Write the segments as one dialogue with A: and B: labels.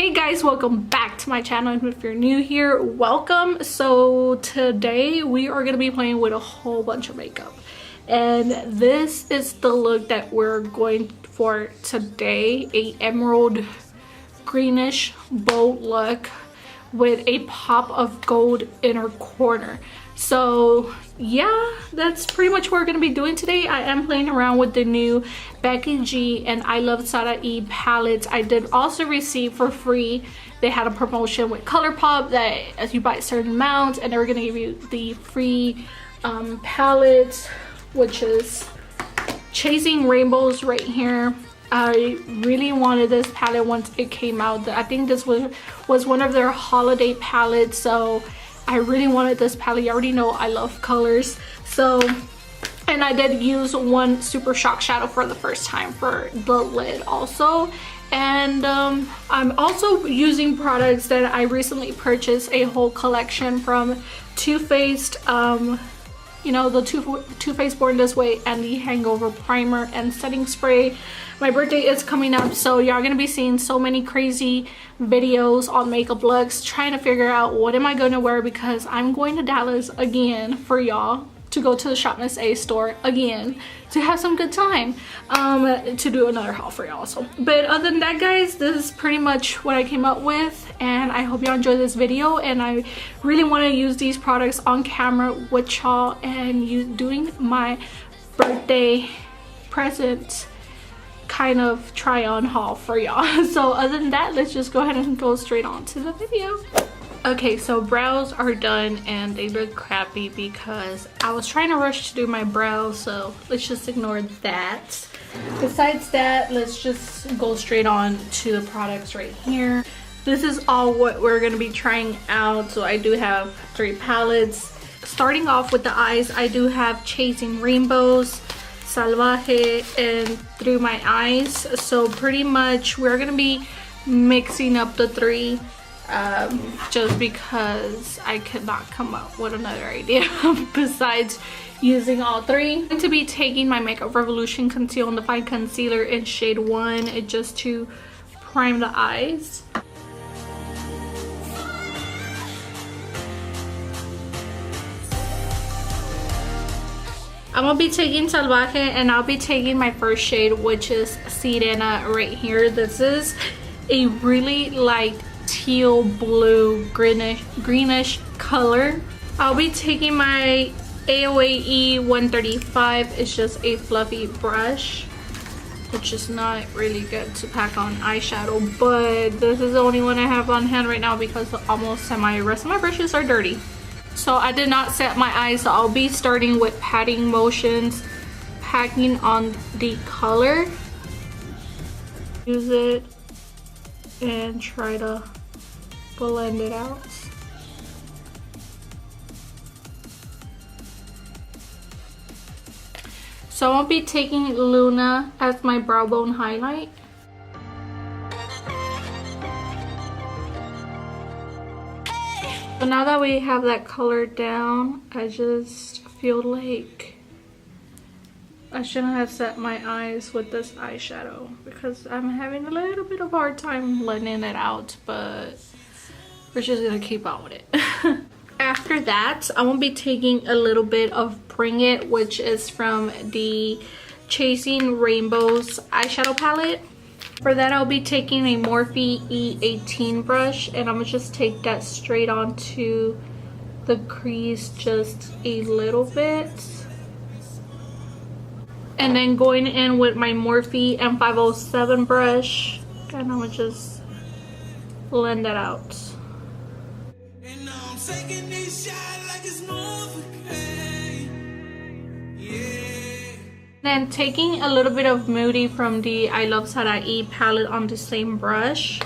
A: Hey guys, welcome back to my channel, and if you're new here, welcome. So today we are going to be playing with a whole bunch of makeup, and this is the look that we're going for today. A emerald greenish bold look with a pop of gold inner corner. So yeah, that's pretty much what we're going to be doing today. I am playing around with the new Becky G and iluvsarahii palettes. I did also receive for free, they had a promotion with Colourpop that as you buy certain amounts, and they were going to give you the free palettes, which is Chasing Rainbows right here. I really wanted this palette once it came out. I think this was one of their holiday palettes, so I really wanted this palette. You already know I love colors. So, and I did use one Super Shock shadow for the first time for the lid also. And I'm also using products that I recently purchased, a whole collection from Too Faced. You know, the Too Faced Born This Way and the Hangover Primer and Setting Spray. My birthday is coming up, so y'all gonna be seeing so many crazy videos on makeup looks, trying to figure out what am I gonna wear, because I'm going to Dallas again for y'all to go to the Shop Miss A store again to have some good time, to do another haul for y'all. So, but other than that, guys, this is pretty much what I came up with, and I hope y'all enjoy this video. And I really want to use these products on camera with y'all and doing my birthday present kind of try on haul for y'all. So other than that, let's just go ahead and go straight on to the video. Okay, so brows are done and they look crappy because I was trying to rush to do my brows, so let's just ignore that. Besides that, let's just go straight on to the products right here. This is all what we're going to be trying out. So I do have 3 palettes. Starting off with the eyes, I do have Chasing Rainbows, Salvaje, and Through My Eyes. So pretty much we're going to be mixing up the 3. Just because I could not come up with another idea besides using all 3. I'm going to be taking my Makeup Revolution Conceal and Define Concealer in shade 1 just to prime the eyes. I'm going to be taking Salvaje, and I'll be taking my first shade, which is Sirena right here. This is a really light teal blue greenish color. I'll be taking my AOAE 135. It's just a fluffy brush, which is not really good to pack on eyeshadow, but this is the only one I have on hand right now because almost my rest of my brushes are dirty. So I did not set my eyes, so I'll be starting with patting motions, packing on the color. Use it and try to blend it out. So I'll be taking Luna as my brow bone highlight. So now that we have that color down, I just feel like I shouldn't have set my eyes with this eyeshadow because I'm having a little bit of a hard time blending it out, but we're just gonna keep on with it. After that, I'm gonna be taking a little bit of Bring It, which is from the Chasing Rainbows eyeshadow palette. For that, I'll be taking a Morphe E18 brush, and I'm gonna just take that straight onto the crease just a little bit. And then going in with my Morphe M507 brush, and I'm gonna just blend that out. Then taking a little bit of Moody from the iluvsarahii palette on the same brush,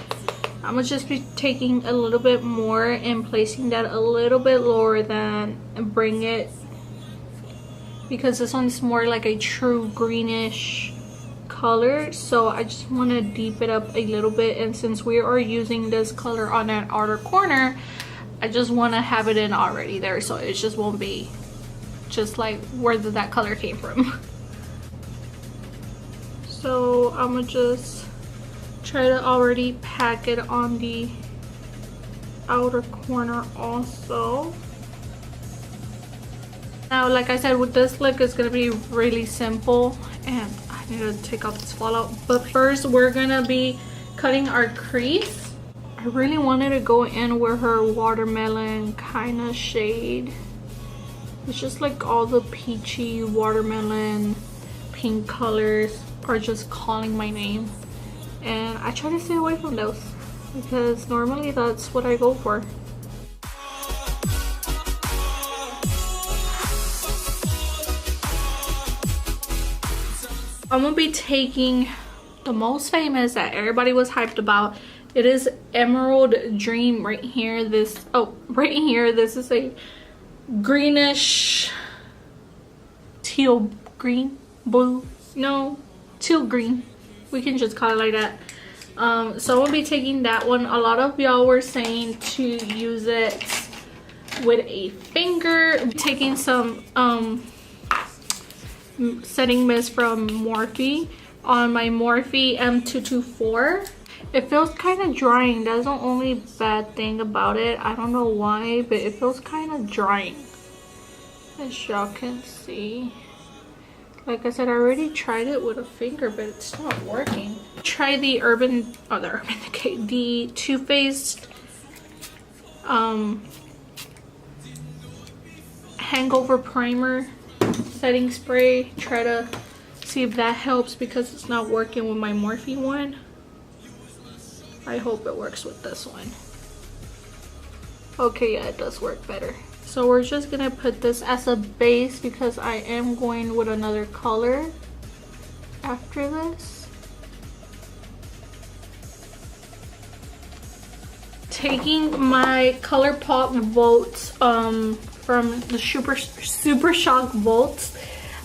A: I'm gonna just be taking a little bit more and placing that a little bit lower than Bring It, because this one's more like a true greenish color, so I just want to deep it up a little bit. And since we are using this color on that outer corner, I just want to have it in already there, so it just won't be just like where that color came from. So I'm gonna just try to already pack it on the outer corner also. Now, like I said, with this look, it's gonna be really simple, and I need to take off this fallout. But first, we're gonna be cutting our crease. I really wanted to go in with her watermelon kind of shade. It's just like all the peachy watermelon pink colors are just calling my name, and I try to stay away from those because normally that's what I go for. I'm gonna be taking the most famous that everybody was hyped about. It is Emerald Dream right here. This is a greenish teal green, blue, no, teal green, we can just call it like that. So I'm gonna be taking that one. A lot of y'all were saying to use it with a finger. I'm taking some setting mist from Morphe on my Morphe M224. It feels kind of drying. That's the only bad thing about it. I don't know why, but it feels kind of drying, as y'all can see. Like I said, I already tried it with a finger, but it's not working. Try the the Too Faced Hangover Primer setting spray. Try to see if that helps because it's not working with my Morphe one. I hope it works with this one. Okay, yeah, it does work better. So we're just gonna put this as a base because I am going with another color after this. Taking my ColourPop Volts from the Super Shock Volts.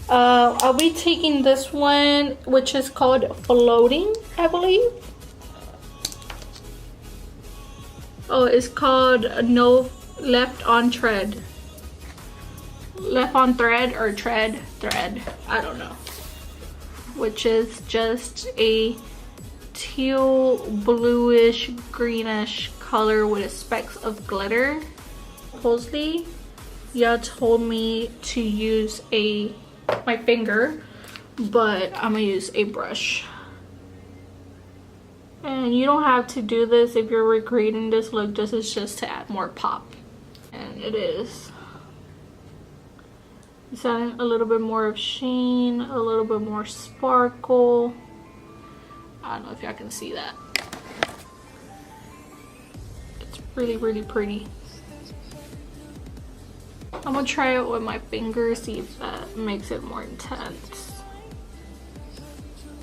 A: I'll be taking this one, which is called Floating, I believe. Oh, it's called No Left on Thread. Left on Thread or Thread? I don't know. Which is just a teal, bluish, greenish color with specks of glitter. Supposedly, y'all told me to use my finger, but I'm gonna use a brush. And you don't have to do this if you're recreating this look. This is just to add more pop. And it is. It's adding a little bit more of sheen, a little bit more sparkle. I don't know if y'all can see that. It's really, really pretty. I'm gonna try it with my finger, see if that makes it more intense.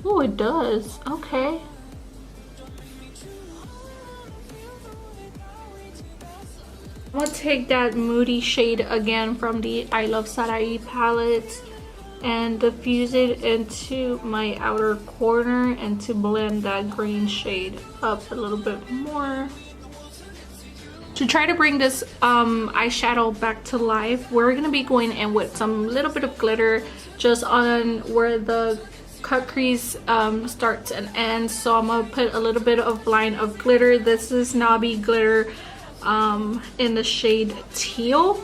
A: Oh, it does. Okay. I'm gonna take that moody shade again from the iluvsarahii palette and diffuse it into my outer corner and to blend that green shade up a little bit more. To try to bring this eyeshadow back to life, we're gonna be going in with some little bit of glitter just on where the cut crease starts and ends. So I'm gonna put a little bit of line of glitter. This is Knobby glitter in the shade Teal.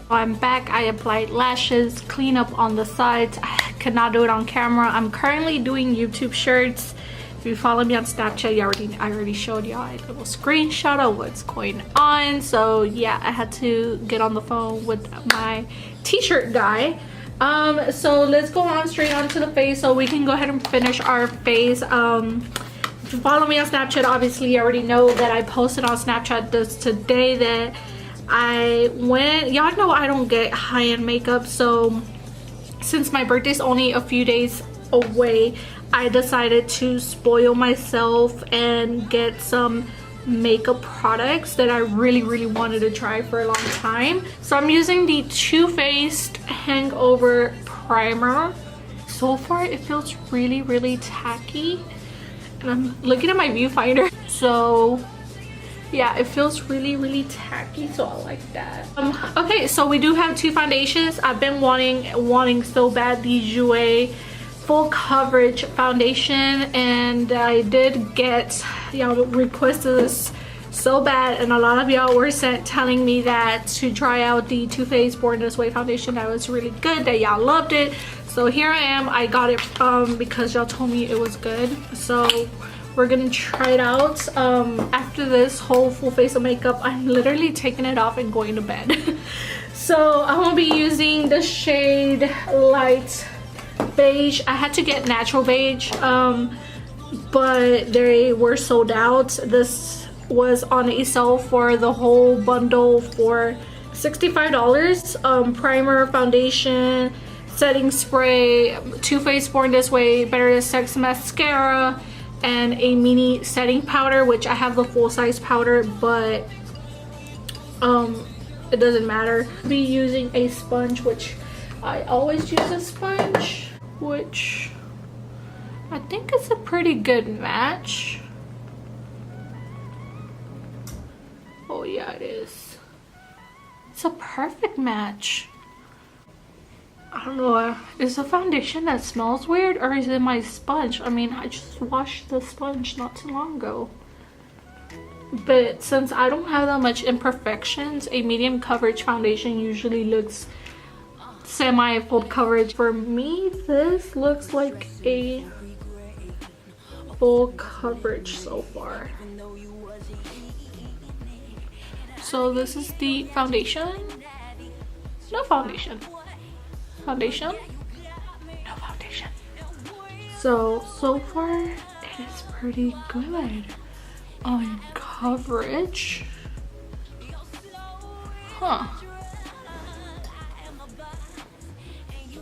A: I'm back. I applied lashes, clean up on the sides. I could not do it on camera. I'm currently doing YouTube shirts. If you follow me on Snapchat, I already showed y'all a little screenshot of what's going on. So yeah, I had to get on the phone with my t-shirt guy. So let's go on straight onto the face so we can go ahead and finish our face. If you follow me on Snapchat, obviously you already know that I posted on Snapchat this today that I went, y'all know I don't get high-end makeup, so since my birthday's only a few days away, I decided to spoil myself and get some makeup products that I really wanted to try for a long time. So I'm using the Too Faced Hangover Primer. So far it feels really tacky, and I'm looking at my viewfinder. So Yeah, it feels really tacky, so I like that. Okay, so we do have two foundations. I've been wanting so bad the Jouer full coverage foundation, and I did get, y'all requested this so bad, and a lot of y'all were telling me that to try out the Too Faced Born This Way foundation, that was really good, that y'all loved it. So here I am. I got it because y'all told me it was good, so we're gonna try it out. After this whole full face of makeup, I'm literally taking it off and going to bed. So I'm gonna be using the shade Light Beige. I had to get natural beige, but they were sold out. This was on a sale for the whole bundle for $65. Primer, foundation, setting spray, Too Faced Born This Way Better Than Sex mascara, and a mini setting powder, which I have the full size powder, but it doesn't matter. I'll be using a sponge, which I always use a sponge, which I think is a pretty good match. Oh yeah, it is. It's a perfect match. I don't know, is the foundation that smells weird, or is it my sponge? I mean, I just washed the sponge not too long ago. But since I don't have that much imperfections, a medium coverage foundation usually looks semi full coverage. For me, this looks like a full coverage so far. So this is the foundation. No foundation. Foundation? No foundation. So far it is pretty good on coverage. Huh.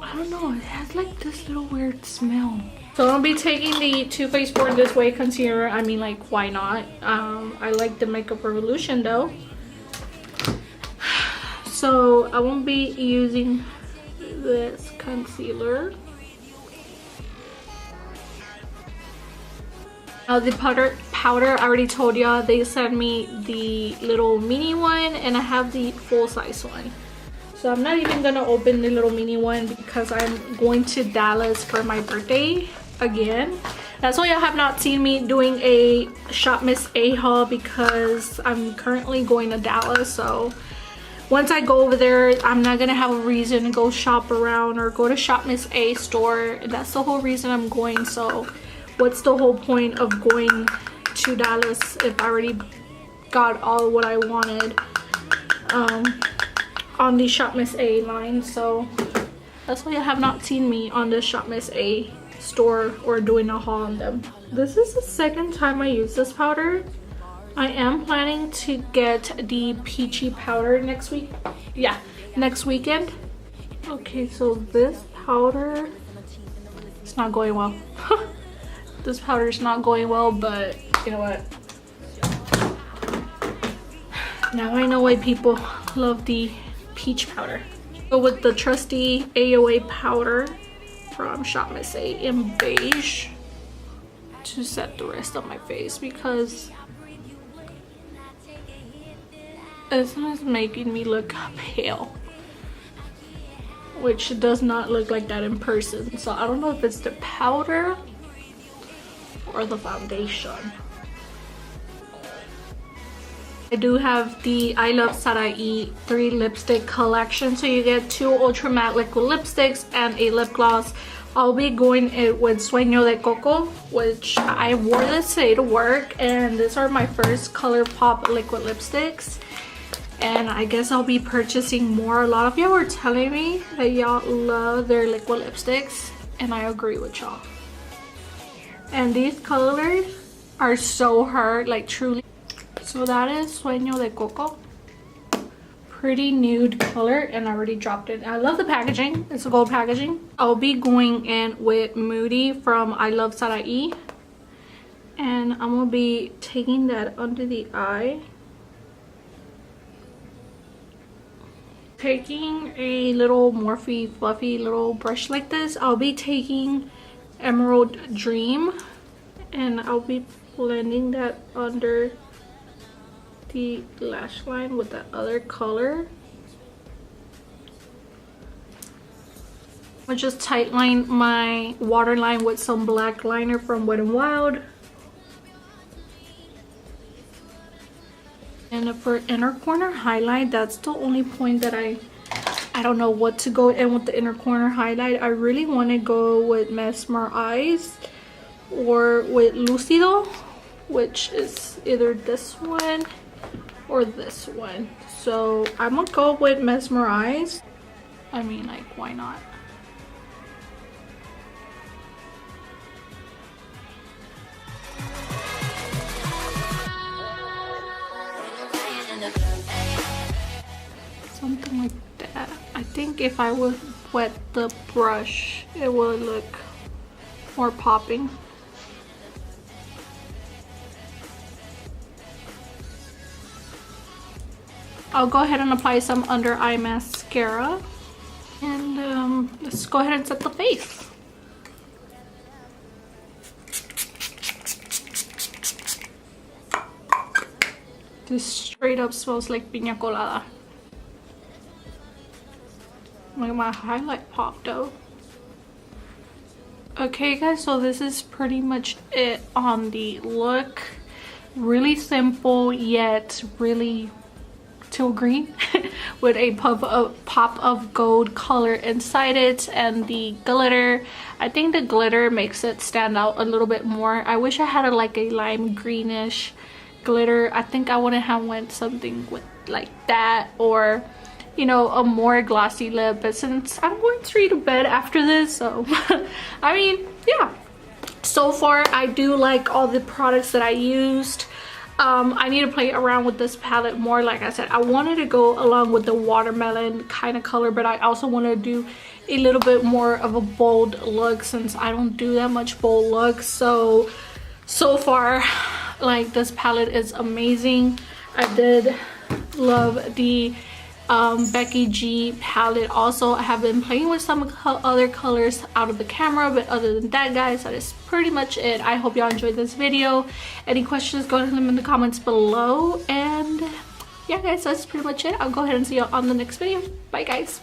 A: I don't know, it has like this little weird smell. So I'm gonna be taking the Too Faced Born This Way concealer. I mean, like, why not? I like the Makeup Revolution though. So I won't be using this concealer. The powder, I already told y'all they sent me the little mini one, and I have the full size one. So I'm not even gonna open the little mini one because I'm going to Dallas for my birthday again. That's why y'all have not seen me doing a Shop Miss A haul, because I'm currently going to Dallas. So once I go over there, I'm not gonna have a reason to go shop around or go to Shop Miss A store. That's the whole reason I'm going. So what's the whole point of going to Dallas if I already got all what I wanted on the Shop Miss A line? So that's why you have not seen me on the Shop Miss A store or doing a haul on them. This is the second time I use this powder. I am planning to get the peachy powder next week. Yeah, next weekend. Okay, so this powder, it's not going well. This powder is not going well, but you know what? Now I know why people love the peach powder. Go with the trusty AOA powder from Shop Miss A in beige to set the rest of my face, because it's making me look pale, which does not look like that in person. So I don't know if it's the powder or the foundation. I do have the iluvsarahii 3 lipstick collection. So you get 2 ultra matte liquid lipsticks and a lip gloss. I'll be going it with Sueño de Coco, which I wore this today to work, and these are my first ColourPop liquid lipsticks. And I guess I'll be purchasing more. A lot of y'all were telling me that y'all love their liquid lipsticks, and I agree with y'all. And these colors are so hard, like truly. So that is Sueño de Coco. Pretty nude color, and I already dropped it. I love the packaging. It's a gold packaging. I'll be going in with Moody from iluvsarahii, and I'm gonna be taking that under the eye. Taking a little Morphe fluffy little brush like this, I'll be taking Emerald Dream, and I'll be blending that under the lash line with that other color. I'll just tightline my waterline with some black liner from Wet n Wild. And for inner corner highlight, that's the only point that I don't know what to go in with the inner corner highlight. I really want to go with Mesmerize or with Lucido, which is either this one or this one. So I'm gonna go with Mesmerize. I mean, like, why not? Something like that. I think if I would wet the brush, it would look more popping. I'll go ahead and apply some under eye mascara. And let's go ahead and set the face. This straight up smells like piña colada. Look at my highlight pop though. Okay guys, so this is pretty much it on the look. Really simple yet really teal green with a pop of gold color inside it, and the glitter, I think the glitter makes it stand out a little bit more. I wish I had like a lime greenish glitter. I think I wouldn't have went something with like that, or you know, a more glossy lip, but since I'm going straight to bed after this, so I mean, yeah, so far I do like all the products that I used. I need to play around with this palette more. Like I said, I wanted to go along with the watermelon kind of color, but I also want to do a little bit more of a bold look since I don't do that much bold looks. So far, like, this palette is amazing. I did love the Becky G palette. Also, I have been playing with some other colors out of the camera, but other than that guys, that is pretty much it. I hope y'all enjoyed this video. Any questions, go ahead and leave them in the comments below, and yeah guys, that's pretty much it. I'll go ahead and see y'all on the next video. Bye guys.